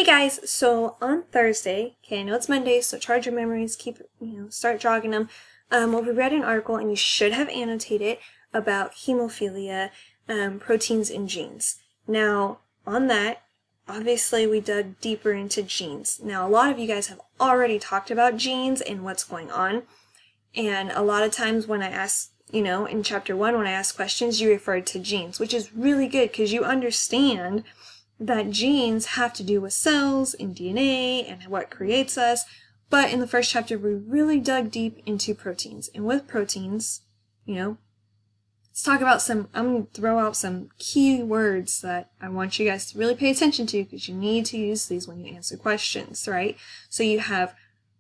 Hey guys, so on Thursday, okay, I know it's Monday, so charge your memories, start jogging them. We read an article, and you should have annotated about hemophilia, proteins in genes. Now, on that, obviously we dug deeper into genes. Now, a lot of you guys have already talked about genes and what's going on, and a lot of times when I ask, in chapter 1, when I ask questions, you referred to genes, which is really good because you understand that genes have to do with cells and DNA and what creates us. But in the first chapter, we really dug deep into proteins. And with proteins, let's talk about I'm going to throw out some key words that I want you guys to really pay attention to because you need to use these when you answer questions, right? So you have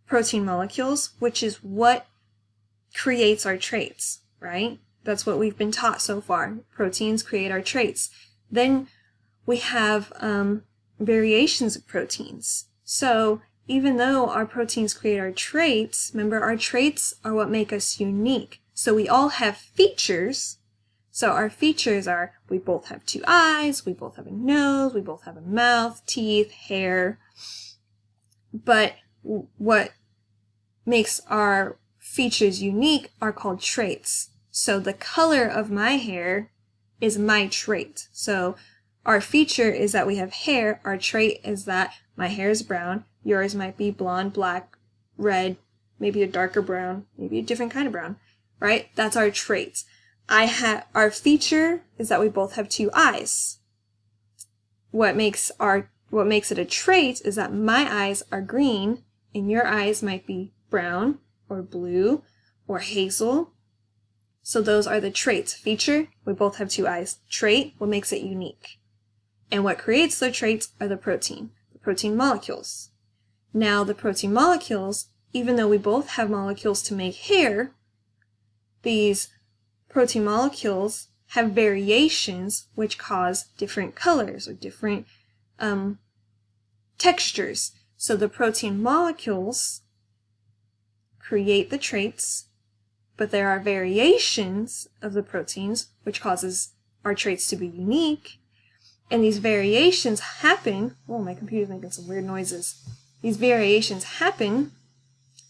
protein molecules, which is what creates our traits, right? That's what we've been taught so far. Proteins create our traits. Then we have variations of proteins. So even though our proteins create our traits, remember our traits are what make us unique. So we all have features. So our features are we both have 2 eyes, we both have a nose, we both have a mouth, teeth, hair. But what makes our features unique are called traits. So the color of my hair is my trait. So our feature is that we have hair. Our trait is that my hair is brown. Yours might be blonde, black, red, maybe a darker brown, maybe a different kind of brown, right? That's our trait. Our feature is that we both have 2 eyes. What makes it a trait is that my eyes are green and your eyes might be brown or blue or hazel. So those are the traits. Feature, we both have 2 eyes. Trait, what makes it unique. And what creates the traits are the protein molecules. Now, the protein molecules, even though we both have molecules to make hair, these protein molecules have variations which cause different colors or different textures. So the protein molecules create the traits, but there are variations of the proteins which causes our traits to be unique. And these variations happen, oh, my computer's making some weird noises. These variations happen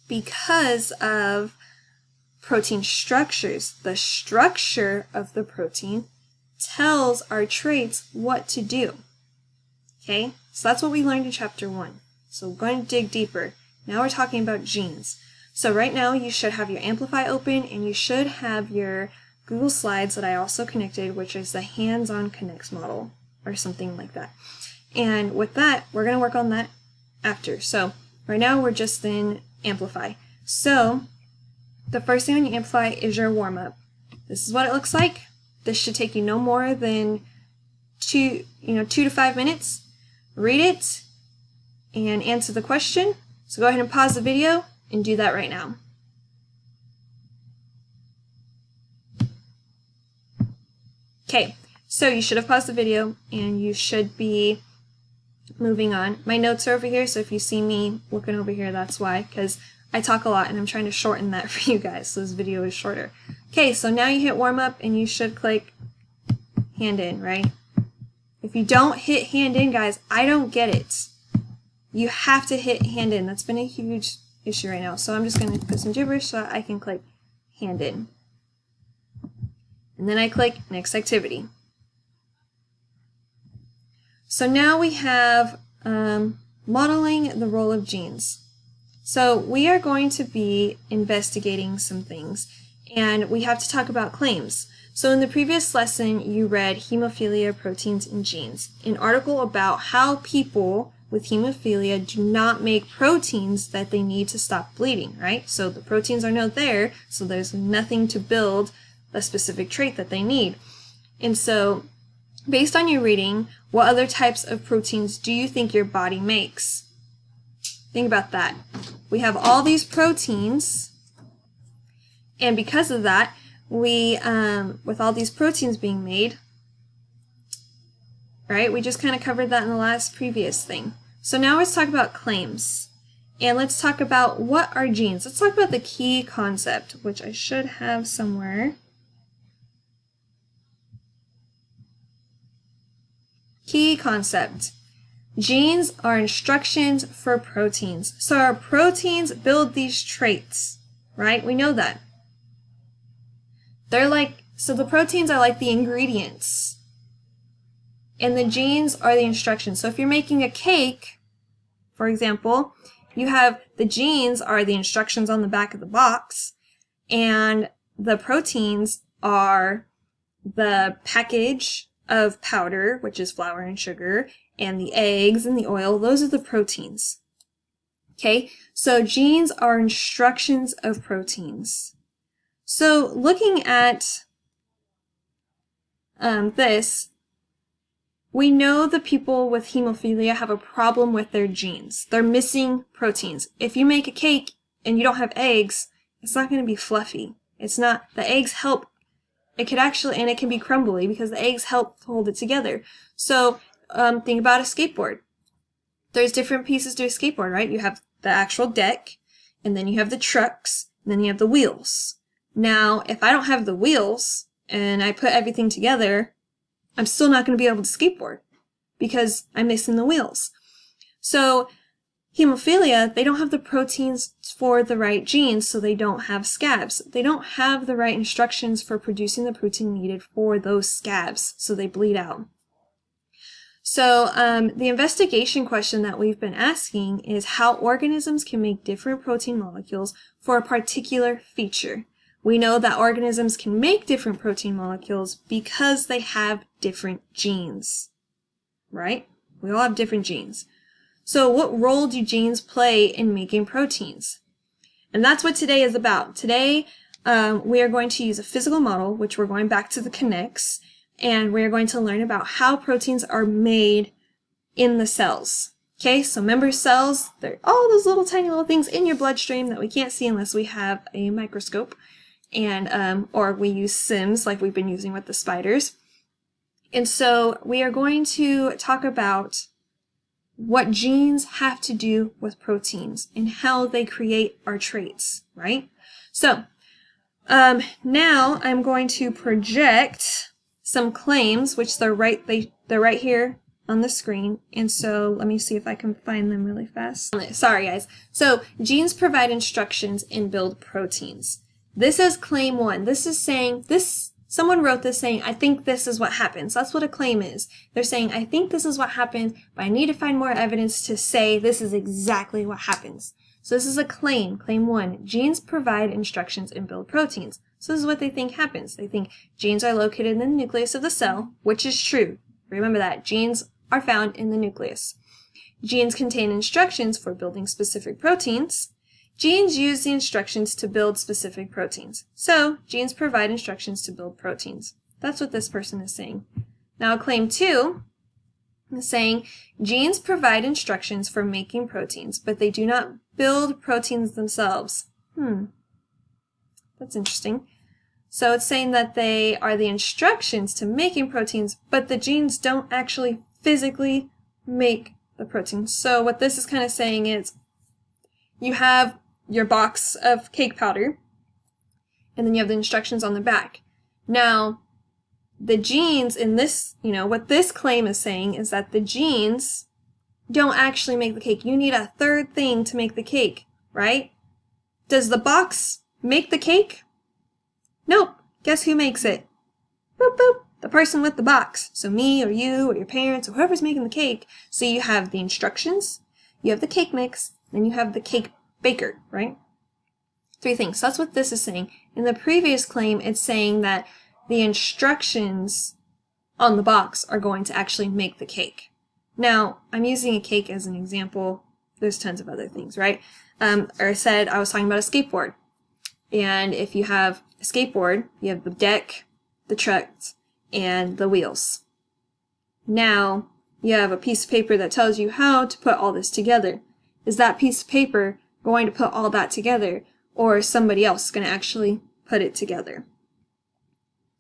because of protein structures. The structure of the protein tells our traits what to do. Okay, so that's what we learned in chapter 1. So we're going to dig deeper. Now we're talking about genes. So right now you should have your Amplify open and you should have your Google Slides that I also connected, which is the Hands-on Connects model, or something like that. And with that, we're going to work on that after. So right now we're just in Amplify. So the first thing on your Amplify is your warm-up. This is what it looks like. This should take you no more than 2 to 5 minutes. Read it and answer the question. So go ahead and pause the video and do that right now. Okay. So you should have paused the video and you should be moving on. My notes are over here, so if you see me looking over here, that's why, because I talk a lot and I'm trying to shorten that for you guys, so this video is shorter. Okay, so now you hit warm up and you should click hand in, right? If you don't hit hand in, guys, I don't get it. You have to hit hand in. That's been a huge issue right now. So I'm just going to put some gibberish so I can click hand in. And then I click next activity. So now we have modeling the role of genes. So we are going to be investigating some things, and we have to talk about claims. So in the previous lesson, you read Hemophilia, Proteins, and Genes, an article about how people with hemophilia do not make proteins that they need to stop bleeding, right? So the proteins are not there, so there's nothing to build a specific trait that they need. And so based on your reading, what other types of proteins do you think your body makes? Think about that. We have all these proteins, and because of that, we, with all these proteins being made, right, we just kind of covered that in the previous thing. So now let's talk about claims. And let's talk about what are genes. Let's talk about the key concept, which I should have somewhere. Key concept. Genes are instructions for proteins. So our proteins build these traits, right? We know that. So the proteins are like the ingredients, and the genes are the instructions. So if you're making a cake, for example, you have the genes are the instructions on the back of the box, and the proteins are the package of powder, which is flour and sugar, and the eggs and the oil. Those are the proteins. Okay, so genes are instructions of proteins. So looking at this, we know the people with hemophilia have a problem with their genes. They're missing proteins. If you make a cake and you don't have eggs, it's not going to be fluffy. It's not, the eggs help. It could actually, and it can be crumbly because the eggs help hold it together. So think about a skateboard. There's different pieces to a skateboard, right? You have the actual deck, and then you have the trucks, and then you have the wheels. Now, if I don't have the wheels and I put everything together, I'm still not going to be able to skateboard because I'm missing the wheels. So hemophilia, they don't have the proteins for the right genes, so they don't have scabs. They don't have the right instructions for producing the protein needed for those scabs, so they bleed out. So the investigation question that we've been asking is how organisms can make different protein molecules for a particular feature. We know that organisms can make different protein molecules because they have different genes, right? We all have different genes. So what role do genes play in making proteins? And that's what today is about. Today, we are going to use a physical model, which we're going back to the connects, and we're going to learn about how proteins are made in the cells. Okay, so remember cells, they're all those little tiny little things in your bloodstream that we can't see unless we have a microscope, and or we use SIMS like we've been using with the spiders. And so we are going to talk about what genes have to do with proteins and how they create our traits, right? So now I'm going to project some claims, which they're right here on the screen. And so let me see if I can find them really fast. Sorry, guys. So genes provide instructions and build proteins. This is claim 1. This is saying this. Someone wrote this saying, I think this is what happens. That's what a claim is. They're saying, I think this is what happens, but I need to find more evidence to say this is exactly what happens. So this is a claim, claim 1. Genes provide instructions and build proteins. So this is what they think happens. They think genes are located in the nucleus of the cell, which is true. Remember that. Genes are found in the nucleus. Genes contain instructions for building specific proteins. Genes use the instructions to build specific proteins. So, genes provide instructions to build proteins. That's what this person is saying. Now, claim 2 is saying genes provide instructions for making proteins, but they do not build proteins themselves. That's interesting. So it's saying that they are the instructions to making proteins, but the genes don't actually physically make the proteins. So what this is kind of saying is you have your box of cake powder, and then you have the instructions on the back. Now, the genes in this, what this claim is saying is that the genes don't actually make the cake. You need a third thing to make the cake, right? Does the box make the cake? Nope. Guess who makes it? Boop, boop. The person with the box. So me or you or your parents or whoever's making the cake. So you have the instructions, you have the cake mix, then you have the cake baker, right? 3 things. So that's what this is saying. In the previous claim, it's saying that the instructions on the box are going to actually make the cake. Now, I'm using a cake as an example. There's tons of other things, right? Or I was talking about a skateboard. And if you have a skateboard, you have the deck, the trucks, and the wheels. Now, you have a piece of paper that tells you how to put all this together. Is that piece of paper going to put all that together, or is somebody else going to actually put it together?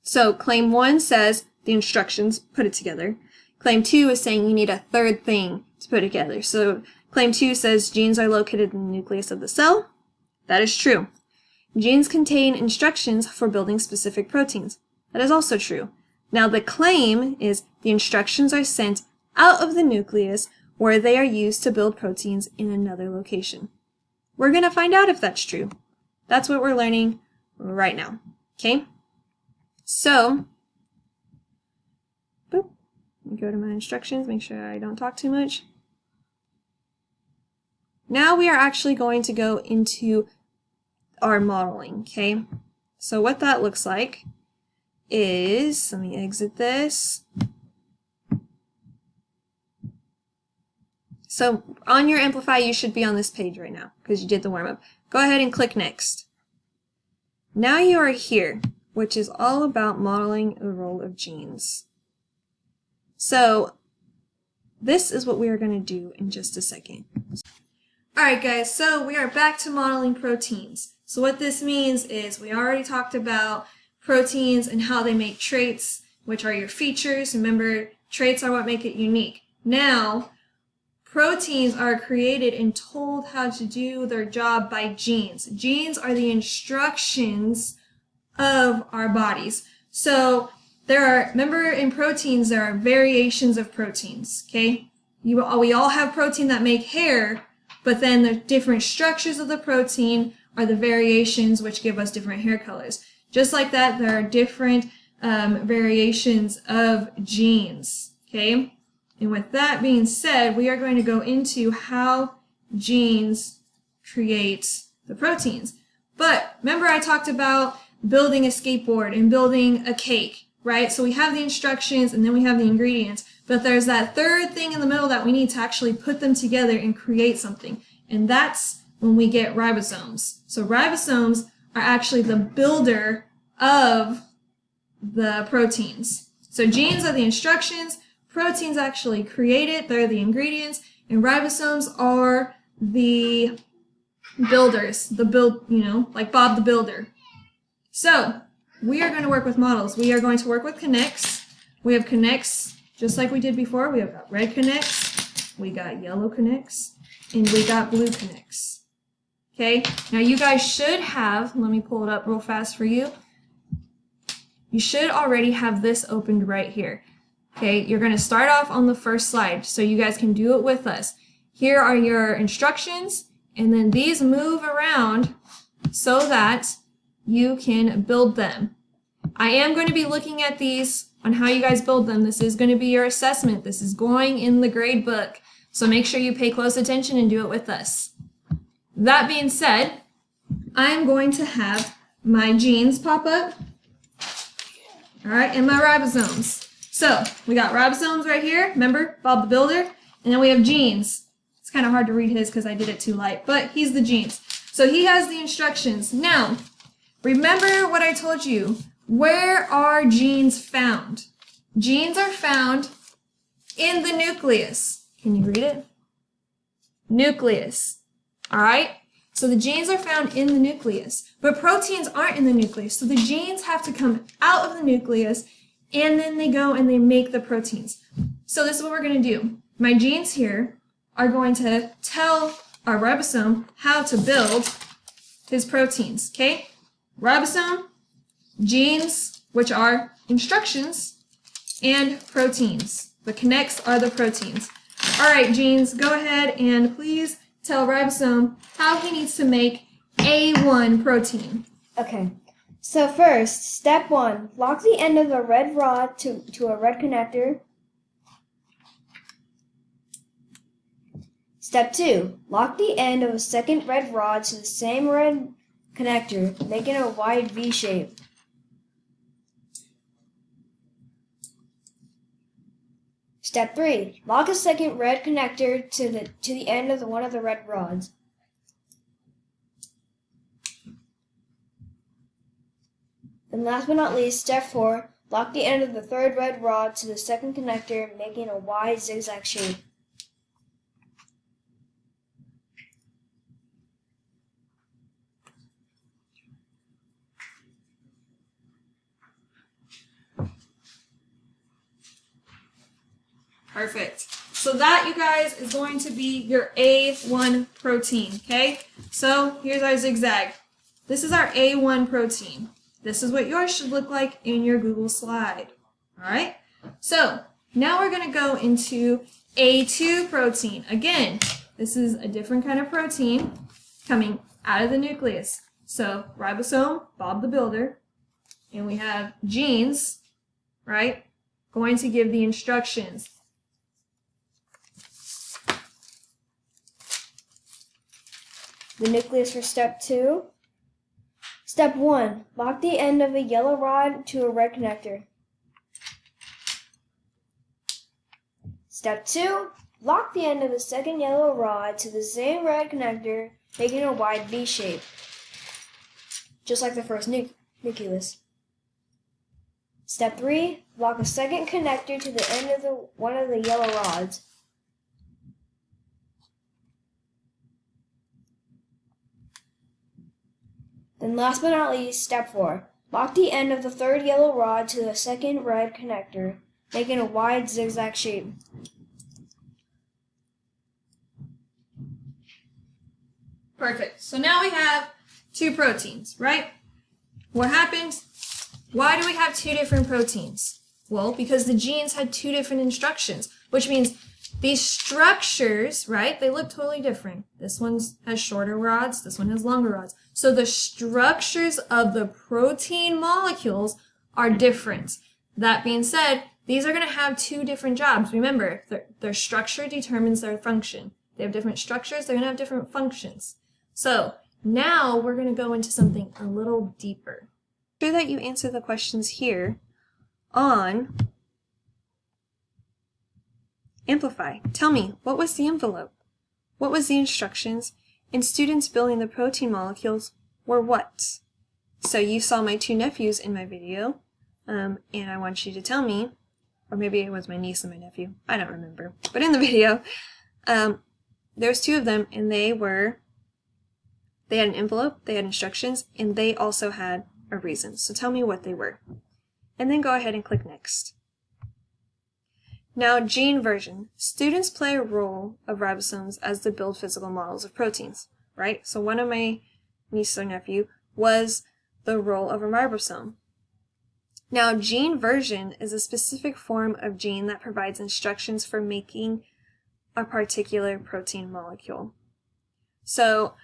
So claim 1 says the instructions put it together. Claim 2 is saying you need a third thing to put it together. So claim 2 says genes are located in the nucleus of the cell. That is true. Genes contain instructions for building specific proteins. That is also true. Now the claim is the instructions are sent out of the nucleus where they are used to build proteins in another location. We're going to find out if that's true. That's what we're learning right now. Okay? So, boop, let me go to my instructions, make sure I don't talk too much. Now we are actually going to go into our modeling, okay? So what that looks like is, let me exit this. So on your Amplify, you should be on this page right now because you did the warm-up. Go ahead and click Next. Now you are here, which is all about modeling the role of genes. So this is what we are going to do in just a second. Alright guys, so we are back to modeling proteins. So what this means is we already talked about proteins and how they make traits, which are your features. Remember, traits are what make it unique. Now, proteins are created and told how to do their job by genes. Genes are the instructions of our bodies. So remember in proteins, there are variations of proteins, okay? We all have protein that make hair, but then the different structures of the protein are the variations which give us different hair colors. Just like that, there are different variations of genes, okay? And with that being said, we are going to go into how genes create the proteins. But remember I talked about building a skateboard and building a cake, right? So we have the instructions and then we have the ingredients, but there's that third thing in the middle that we need to actually put them together and create something. And that's when we get ribosomes. So ribosomes are actually the builder of the proteins. So genes are the instructions, proteins actually create it, they're the ingredients, and ribosomes are the builders, like Bob the Builder. So we are going to work with models. We are going to work with connects. We have connects just like we did before. We have got red connects, we got yellow connects, and we got blue connects. Okay, now you guys should have, let me pull it up real fast for you. You should already have this opened right here. Okay, you're going to start off on the first slide so you guys can do it with us. Here are your instructions, and then these move around so that you can build them. I am going to be looking at these on how you guys build them. This is going to be your assessment. This is going in the grade book. So make sure you pay close attention and do it with us. That being said, I'm going to have my genes pop up. All right, and my ribosomes. So we got ribosomes right here. Remember, Bob the Builder. And then we have genes. It's kind of hard to read his because I did it too light, but he's the genes. So he has the instructions. Now, remember what I told you. Where are genes found? Genes are found in the nucleus. Can you read it? Nucleus. All right? So the genes are found in the nucleus, but proteins aren't in the nucleus. So the genes have to come out of the nucleus, and then they go and they make the proteins. So this is what we're going to do. My genes here are going to tell our ribosome how to build his proteins, okay? Ribosome, genes, which are instructions, and proteins. The connects are the proteins. All right, genes, go ahead and please tell ribosome how he needs to make A1 protein. Okay, so first, step 1, lock the end of the red rod to a red connector. Step 2, lock the end of a second red rod to the same red connector, making a wide V shape. Step 3, lock a second red connector to the end of one of the red rods. And last but not least, step 4, lock the end of the third red rod to the second connector, making a wide zigzag shape. Perfect. So that, you guys, is going to be your A1 protein, okay? So here's our zigzag. This is our A1 protein. This is what yours should look like in your Google slide. All right? So now we're going to go into A2 protein. Again, this is a different kind of protein coming out of the nucleus. So ribosome, Bob the Builder, and we have genes, right, going to give the instructions. The nucleus for step 2. Step 1. Lock the end of a yellow rod to a red connector. Step 2. Lock the end of the second yellow rod to the same red connector, making a wide V shape, just like the first nucleus. Step 3. Lock a second connector to the end of one of the yellow rods. Then last but not least, step 4. Lock the end of the third yellow rod to the second red connector, making a wide zigzag shape. Perfect. So now we have 2 proteins, right? What happened? Why do we have 2 different proteins? Well, because the genes had 2 different instructions, which means these structures, right, they look totally different. This one has shorter rods, this one has longer rods. So the structures of the protein molecules are different. That being said, these are going to have 2 different jobs. Remember, their structure determines their function. They have different structures, they're going to have different functions. So now we're going to go into something a little deeper. Make sure that you answer the questions here on Amplify. Tell me, what was the envelope? What was the instructions? And students building the protein molecules were what? So you saw my 2 nephews in my video, and I want you to tell me, or maybe it was my niece and my nephew, I don't remember, but in the video, there's 2 of them, and they had an envelope, they had instructions, and they also had a reason. So tell me what they were. And then go ahead and click next. Now, gene version. Students play a role of ribosomes as they build physical models of proteins, right? So one of my niece or nephew was the role of a ribosome. Now, gene version is a specific form of gene that provides instructions for making a particular protein molecule. So,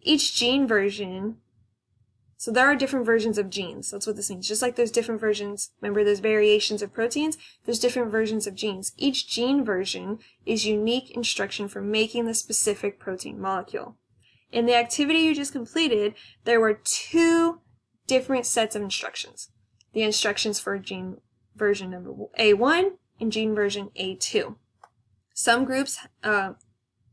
each gene version, so there are different versions of genes. That's what this means. Just like there's different versions, remember there's variations of proteins, there's different versions of genes. Each gene version is unique instruction for making the specific protein molecule. In the activity you just completed, there were 2 different sets of instructions. The instructions for gene version number A1 and gene version A2. Some groups,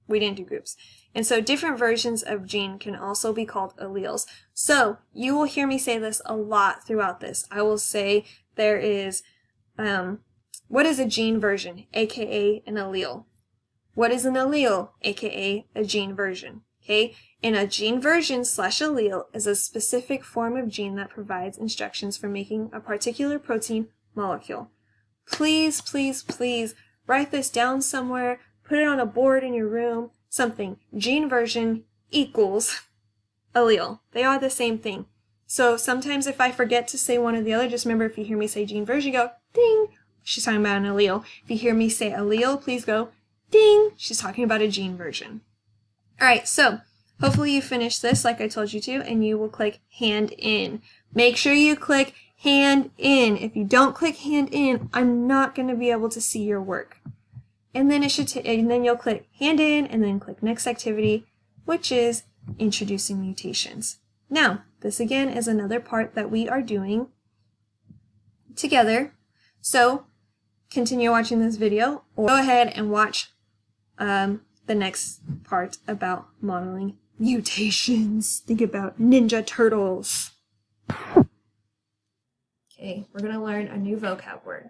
we didn't do groups. And so different versions of gene can also be called alleles. So you will hear me say this a lot throughout this. I will say there is, what is a gene version, aka an allele? What is an allele, aka a gene version? Okay, and a gene version / allele is a specific form of gene that provides instructions for making a particular protein molecule. Please, please, please write this down somewhere, put it on a board in your room, something. Gene version equals allele. They are the same thing. So sometimes if I forget to say one or the other, just remember if you hear me say gene version, go ding, she's talking about an allele. If you hear me say allele, please go ding, she's talking about a gene version. Alright, so hopefully you finished this like I told you to, and you will click hand in. Make sure you click hand in. If you don't click hand in, I'm not going to be able to see your work. And then and then you'll click hand in and then click next activity, which is introducing mutations. Now, this again is another part that we are doing together. So continue watching this video or go ahead and watch the next part about modeling mutations. Think about Ninja Turtles. Okay, we're going to learn a new vocab word.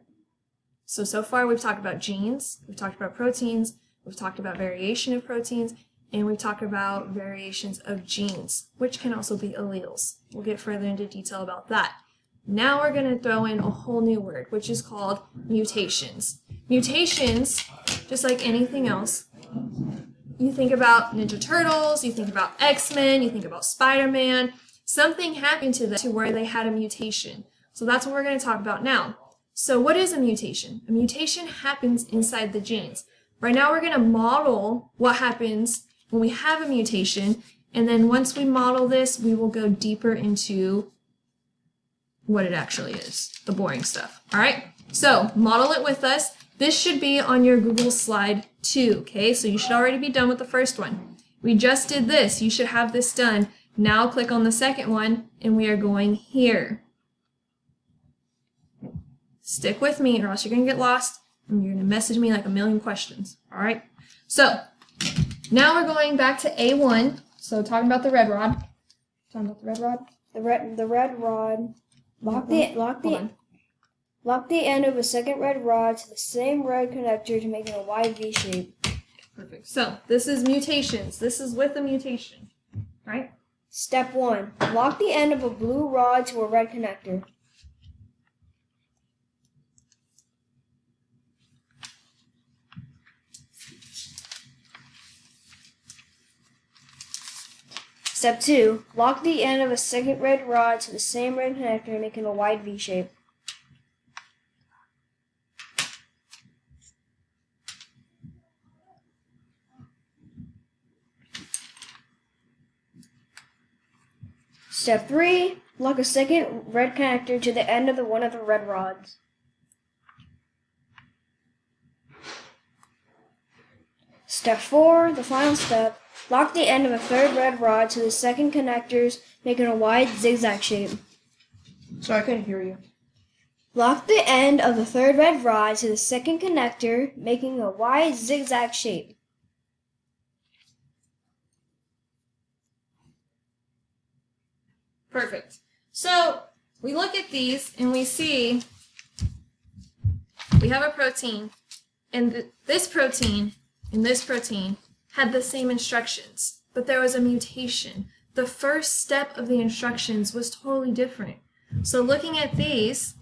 So far we've talked about genes, we've talked about proteins, we've talked about variation of proteins, and we've talked about variations of genes, which can also be alleles. We'll get further into detail about that. Now we're going to throw in a whole new word, which is called mutations. Mutations, just like anything else, you think about Ninja Turtles, you think about X-Men, you think about Spider-Man, something happened to them to where they had a mutation. So that's what we're going to talk about now. So what is a mutation? A mutation happens inside the genes. Right now we're going to model what happens when we have a mutation, and then once we model this, we will go deeper into what it actually is, the boring stuff. All right, so model it with us. This should be on your Google slide 2, okay? So you should already be done with the first one. We just did this. You should have this done. Now click on the second one, and we are going here. Stick with me, or else you're going to get lost, and you're going to message me like a million questions. All right? So now we're going back to A1. So talking about the red rod. Talking about the red rod. The red rod. Lock the end of a second red rod to the same red connector to make it a wide V shape. Perfect. So this is mutations. This is with a mutation, right? Step 1. Lock the end of a blue rod to a red connector. Step 2. Lock the end of a second red rod to the same red connector, making a wide V shape. Step 3. Lock a second red connector to the end of one of the red rods. Step 4. The final step. Lock the end of a third red rod to the second connectors, making a wide zigzag shape. Sorry, I couldn't hear you. Lock the end of the third red rod to the second connector, making a wide zigzag shape. Perfect. So we look at these and we see we have a protein, and this protein and this protein had the same instructions, but there was a mutation. The first step of the instructions was totally different. So looking at these,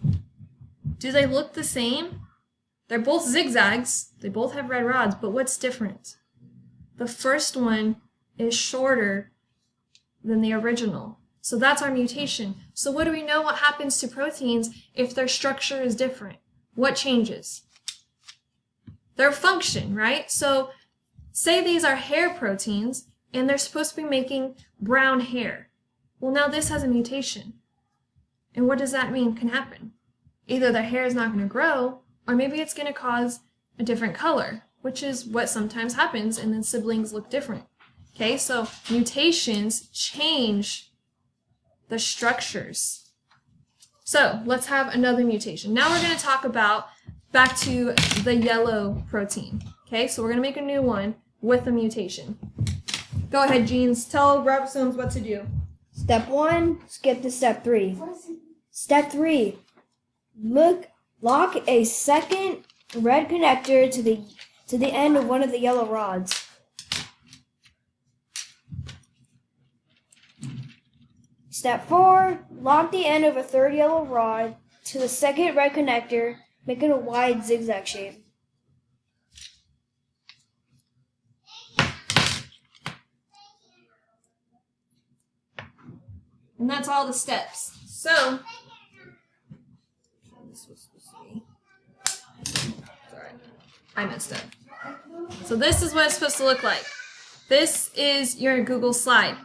do they look the same? They're both zigzags. They both have red rods, but what's different? The first one is shorter than the original. So that's our mutation. So what do we know what happens to proteins if their structure is different? What changes? Their function, right? So say these are hair proteins, and they're supposed to be making brown hair. Well, now this has a mutation. And what does that mean can happen? Either the hair is not going to grow, or maybe it's going to cause a different color, which is what sometimes happens, and then siblings look different. Okay, so mutations change the structures. So let's have another mutation. Now we're going to talk about back to the yellow protein. Okay, so we're going to make a new one with a mutation. Go ahead, Jeans. Tell ribosomes what to do. Step 1, skip to step 3. Step 3, lock a second red connector to the end of one of the yellow rods. Step 4, lock the end of a third yellow rod to the second red connector, making a wide zigzag shape. And that's all the steps. So, this was supposed to be, sorry, I messed up. So this is what it's supposed to look like. This is your Google slide.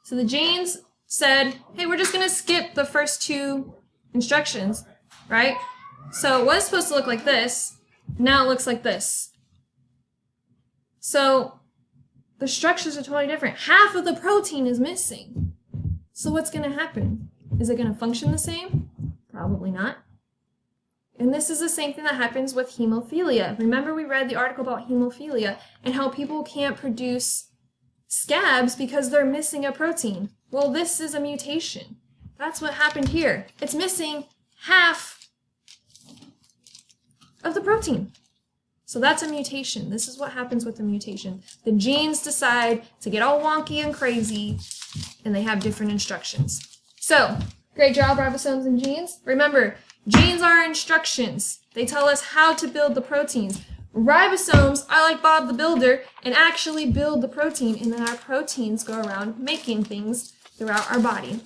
So the genes said, hey, we're just going to skip the first two instructions, right? So it was supposed to look like this. Now it looks like this. So the structures are totally different. Half of the protein is missing. So what's going to happen? Is it going to function the same? Probably not. And this is the same thing that happens with hemophilia. Remember we read the article about hemophilia and how people can't produce scabs because they're missing a protein. Well, this is a mutation. That's what happened here. It's missing half of the protein. So that's a mutation. This is what happens with a mutation. The genes decide to get all wonky and crazy, and they have different instructions. So, great job, ribosomes and genes. Remember, genes are instructions. They tell us how to build the proteins. Ribosomes are like Bob the Builder and actually build the protein, and then our proteins go around making things throughout our body.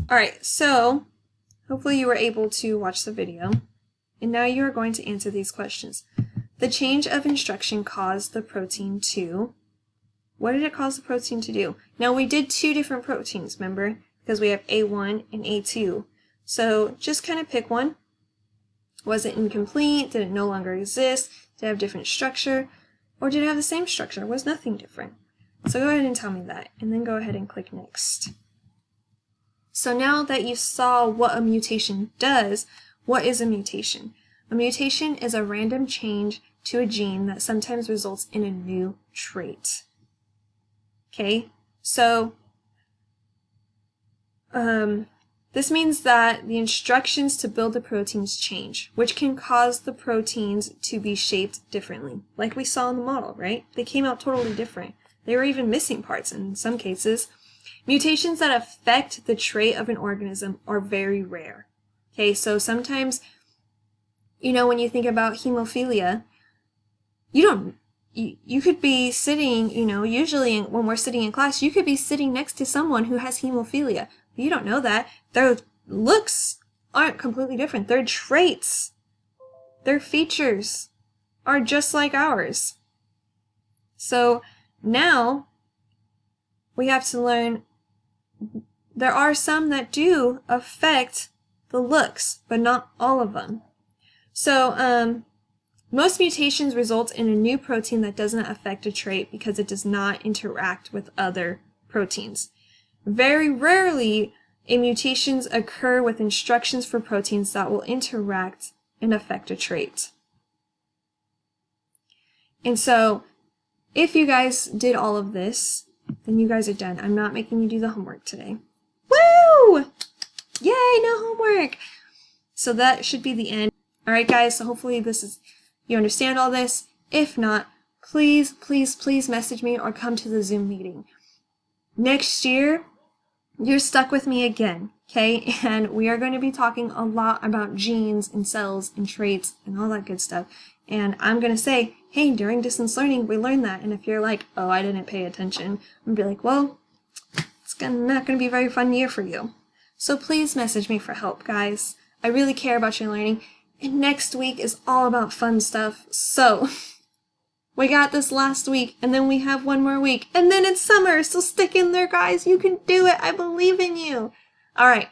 Alright, so hopefully you were able to watch the video. And now you are going to answer these questions. The change of instruction caused the protein to... What did it cause the protein to do? Now we did two different proteins, remember? Because we have A1 and A2. So just kind of pick one. Was it incomplete? Did it no longer exist? Did it have different structure? Or did it have the same structure? Was nothing different? So go ahead and tell me that, and then go ahead and click next. So now that you saw what a mutation does, what is a mutation? A mutation is a random change to a gene that sometimes results in a new trait. Okay, so this means that the instructions to build the proteins change, which can cause the proteins to be shaped differently. Like we saw in the model, right? They came out totally different. They were even missing parts in some cases. Mutations that affect the trait of an organism are very rare. Okay, so sometimes, you know, when you think about hemophilia, you could be sitting, you know, usually when we're sitting in class, you could be sitting next to someone who has hemophilia. You don't know that. Their looks aren't completely different. Their traits, their features are just like ours. So now we have to learn there are some that do affect the looks, but not all of them. So most mutations result in a new protein that does not affect a trait because it does not interact with other proteins. Very rarely, mutations occur with instructions for proteins that will interact and affect a trait. And so, if you guys did all of this, then you guys are done. I'm not making you do the homework today. Woo! Yay, no homework! So that should be the end. Alright guys, so hopefully you understand all this. If not, please, please, please message me or come to the Zoom meeting. Next year, you're stuck with me again, okay? And we are going to be talking a lot about genes and cells and traits and all that good stuff. And I'm going to say, hey, during distance learning, we learned that. And if you're like, oh, I didn't pay attention, I'm going to be like, well, it's not going to be a very fun year for you. So please message me for help, guys. I really care about your learning. And next week is all about fun stuff. So we got this last week, and then we have one more week, and then it's summer, so stick in there, guys. You can do it. I believe in you. All right.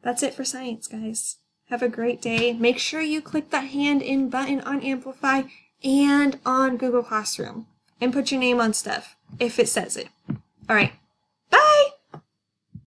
That's it for science, guys. Have a great day. Make sure you click that hand in button on Amplify and on Google Classroom, and put your name on stuff if it says it. All right.